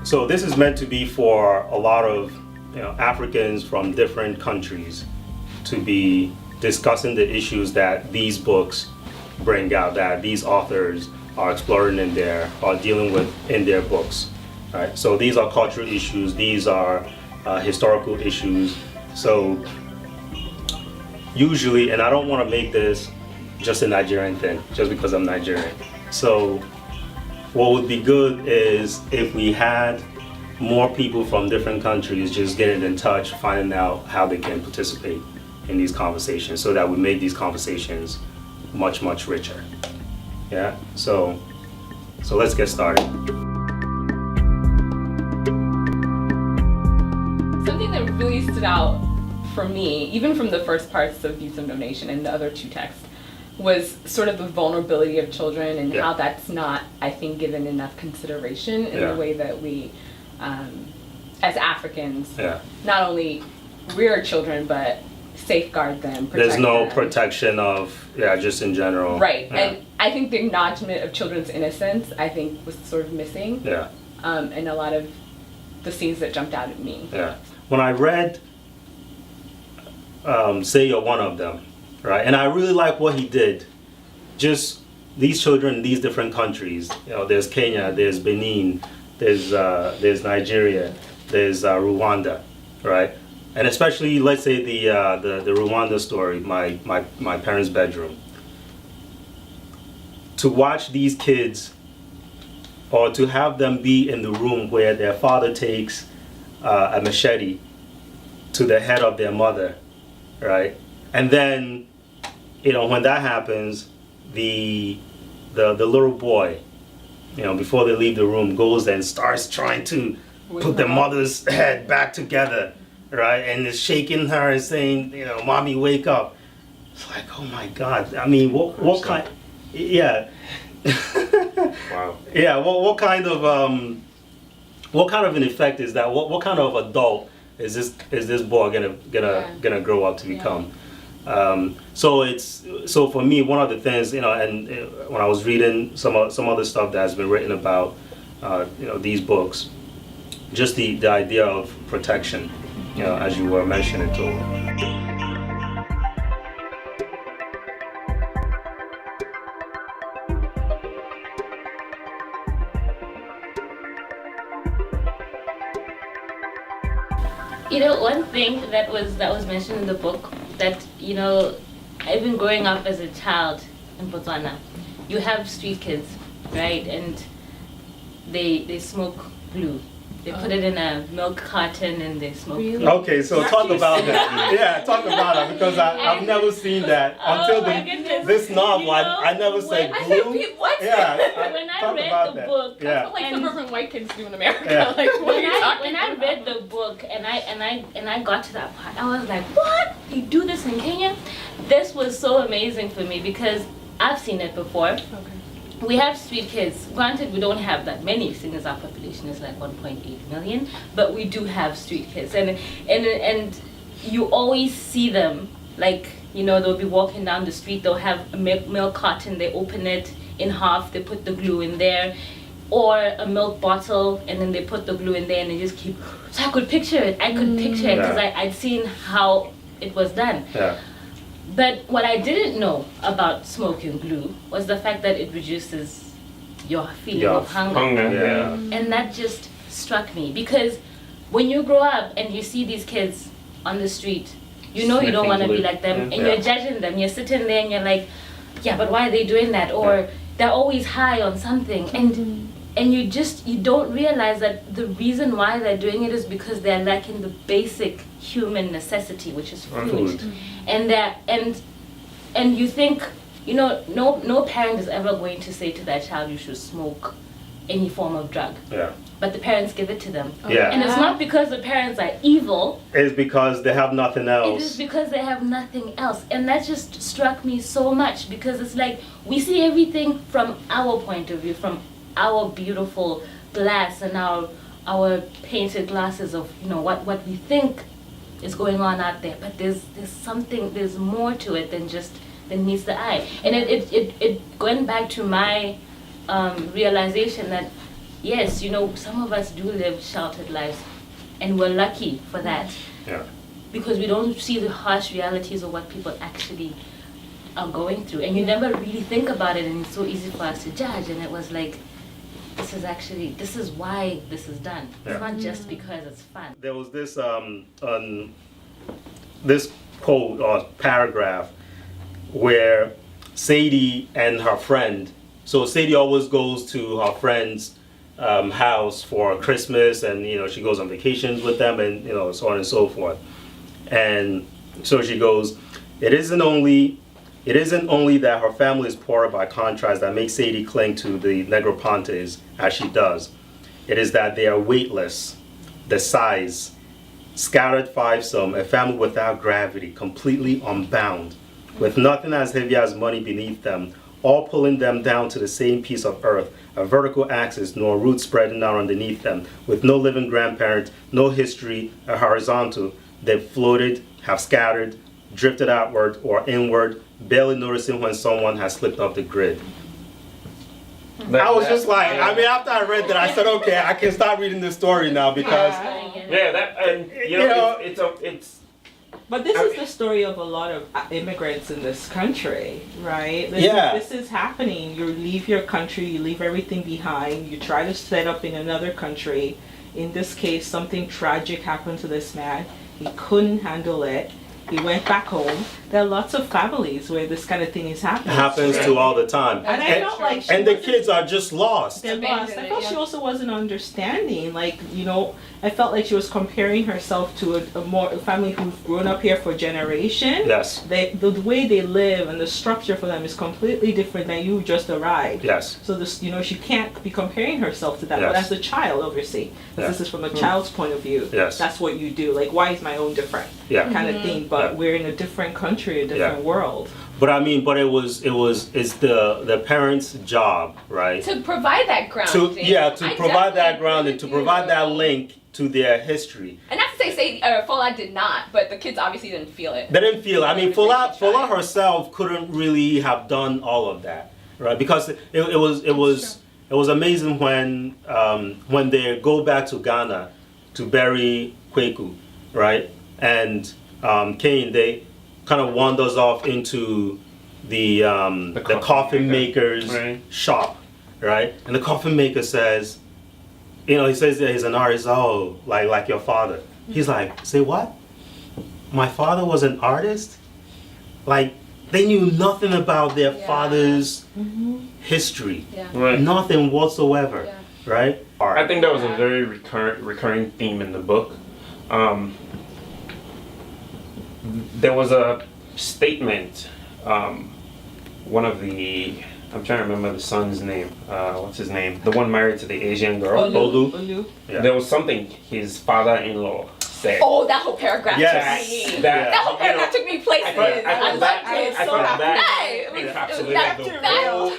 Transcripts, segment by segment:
So this is meant to be for a lot of Africans from different countries to be discussing the issues that these books bring out, that these authors are exploring or dealing with in their books. Right? So these are cultural issues, these are historical issues. So usually, and I don't want to make this just a Nigerian thing, just because I'm Nigerian. So what would be good is if we had more people from different countries just getting in touch, finding out how they can participate in these conversations, so that we make these conversations much, much richer. Yeah, so let's get started. Something that really stood out for me, even from the first parts of Youth of No Nation and the other two texts, was sort of the vulnerability of children and how that's not, I think, given enough consideration in the way that we, as Africans, not only rear children, but safeguard them, protect There's no them. protection of, just in general. Right, Yeah. and I think the acknowledgement of children's innocence, I think, was sort of missing. Yeah. In a lot of the scenes that jumped out at me. Yeah. When I read Say You're One of Them, right, and I really like what he did. Just these children in these different countries, there's Kenya, there's Benin, there's Nigeria, there's Rwanda, right? And especially, let's say the Rwanda story, my parents' bedroom. To watch these kids, or to have them be in the room where their father takes a machete to the head of their mother, right? And then, when that happens, the little boy, before they leave the room, goes and starts trying to put their mother's head back together, right? And is shaking her and saying, "Mommy, wake up." It's like, oh my God. I mean, what kind? Yeah. Wow. Yeah. What kind of an effect is that? What kind of adult is this boy gonna grow up to become? So for me, one of the things, and when I was reading some other stuff that has been written about, these books, just the idea of protection, as you were mentioning too. One thing that was mentioned in the book that, I've been growing up as a child in Botswana. You have street kids, right? And they smoke glue. They put it in a milk carton and they smoke glue. Okay, so talk about that. Yeah, talk about it, because I've never seen that until this novel. I never said glue. What? Yeah. When I read the book, That's what suburban white kids do in America. Yeah. Like, what are you talking when I about? read the book and I got to that part, I was like, what? You do this in Kenya? This was so amazing for me because I've seen it before. Okay. We have street kids. Granted, we don't have that many, seeing as our population is like 1.8 million, but we do have street kids, and you always see them, like, they'll be walking down the street, they'll have a milk carton, they open it in half, they put the glue in there, or a milk bottle, and then they put the glue in there, and they just keep. So I could picture it. Because I'd seen how it was done. Yeah. But what I didn't know about smoking glue was the fact that it reduces your feeling of hunger. Yeah. And that just struck me, because when you grow up and you see these kids on the street, you don't want to be like them, and you're judging them. You're sitting there and you're like, yeah, but why are they doing that? Or they're always high on something. And you don't realize that the reason why they're doing it is because they're lacking the basic human necessity, which is food. And you think, no parent is ever going to say to their child, you should smoke any form of drug. Yeah. But the parents give it to them. Yeah. And it's not because the parents are evil. It's because they have nothing else. It is because they have nothing else. And that just struck me so much, because it's like we see everything from our point of view, from our beautiful glass and our painted glasses of what we think is going on out there. But there's more to it than meets the eye. And it going back to my realization that yes, you know, some of us do live sheltered lives, and we're lucky for that. Yeah. Because we don't see the harsh realities of what people actually are going through. And you never really think about it, and it's so easy for us to judge. And it was like, this is why this is done. Yeah. It's not just because it's fun. There was this this quote or paragraph where Sadie and her friend. So Sadie always goes to her friend's house for Christmas, and she goes on vacations with them, and so on and so forth. And so she goes, it isn't only that her family is poor by contrast that makes Sadie cling to the Negropontes as she does. It is that they are weightless, the size, scattered fivesome, a family without gravity, completely unbound, with nothing as heavy as money beneath them, all pulling them down to the same piece of earth, a vertical axis, nor roots spreading out underneath them, with no living grandparent, no history, a horizontal. They've floated, have scattered, drifted outward or inward, barely noticing when someone has slipped off the grid. I was just like, after I read that, I said, okay, I can start reading this story now because, it's. But this is the story of a lot of immigrants in this country, right? This is happening. You leave your country, you leave everything behind, you try to set up in another country. In this case, something tragic happened to this man. He couldn't handle it. He went back home. There are lots of families where this kind of thing is happening. Happens to all the time. And I felt like the kids are just lost. They're lost. I felt she also wasn't understanding. I felt like she was comparing herself to a family who've grown up here for generations. Yes. The way they live and the structure for them is completely different than you just arrived. Yes. So she can't be comparing herself to that. Yes. But as a child, obviously, this is from a child's point of view. Yes. That's what you do. Like, why is my own different? Yeah. Kind of thing. But we're in a different country, a different world. But it's the parents' job, right? To provide that grounding. To provide that grounding, to provide that link to their history. And not to say Fola did not, but the kids obviously didn't feel it. They didn't feel it. Fola herself couldn't really have done all of that, right? Because it was amazing when they go back to Ghana to bury Kweku, right? And Kane, they kind of wanders off into the coffin maker's shop, right? And the coffin maker says, he says that he's an artist, like your father. He's like, say what? My father was an artist? Like, they knew nothing about their father's history. Yeah. Right. Nothing whatsoever, right? I think that was a very recurring theme in the book. There was a statement, one of the, I'm trying to remember the son's name, what's his name? The one married to the Asian girl, Olu. Yeah. There was something his father-in-law said. Oh, that whole paragraph Yes. took me. That That whole paragraph took me places. I loved it. That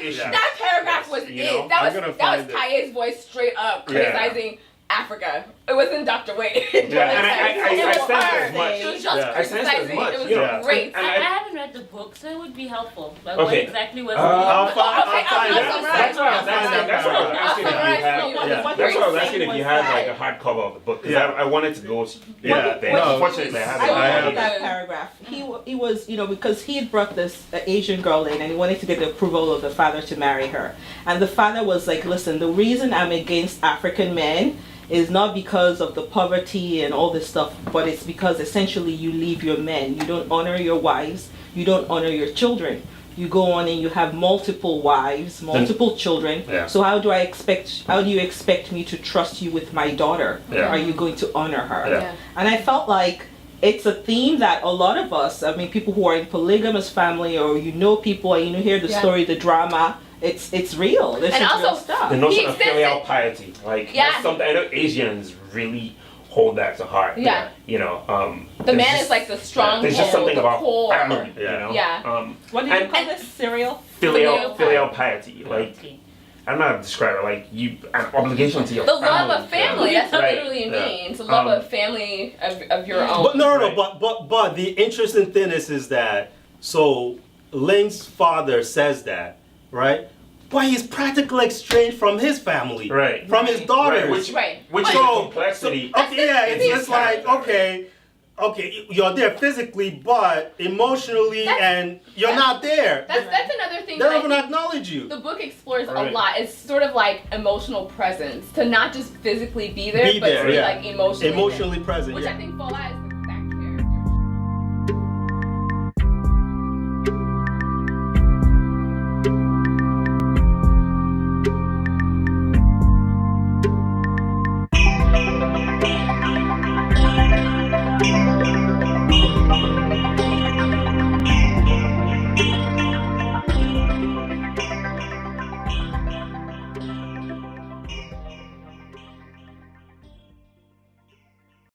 issue. that paragraph was it. That was Taiye's voice straight up criticizing Africa. It wasn't Dr. Wade. Yeah, and I sensed as much. She was just criticizing. It was great. I haven't read the book, so it would be helpful. Like what Okay. exactly was I'll find it. That's what I was asking if you had like a hardcover of the book. Because I wanted to go there. Unfortunately, I haven't. I love that paragraph. He was, because he had brought this Asian girl in and he wanted to get the approval of the father to marry her. And the father was like, listen, the reason I'm against African men is not because of the poverty and all this stuff, but it's because essentially you leave your men. You don't honor your wives. You don't honor your children. You go on and you have multiple wives, multiple children. Yeah. So how do you expect me to trust you with my daughter? Yeah. Are you going to honor her? Yeah. And I felt like it's a theme that a lot of us, people who are in polygamous family, or people and hear the story, the drama, it's real. This is real stuff. The notion of filial piety, that's something I know Asians really hold that to heart. Yeah. The man is like the stronghold. There's just something about core. family. What do you call this? Filial piety. I don't know how to describe it. An obligation to your the family. love of family. That's what it literally means. The love of family of your own. But no. But the interesting thing is that so Ling's father says that, right? but he's practically estranged from his family, Right. from his daughters. Which is the complexity. Okay, yeah, it's His just like, character. okay, you're there physically, but emotionally, and you're not there. That's another thing They that don't I even think acknowledge you. the book explores a Right. lot. It's sort of like emotional presence, to not just physically be there, Be but there, to be yeah. like emotionally Emotionally present, which yeah. I think Fola is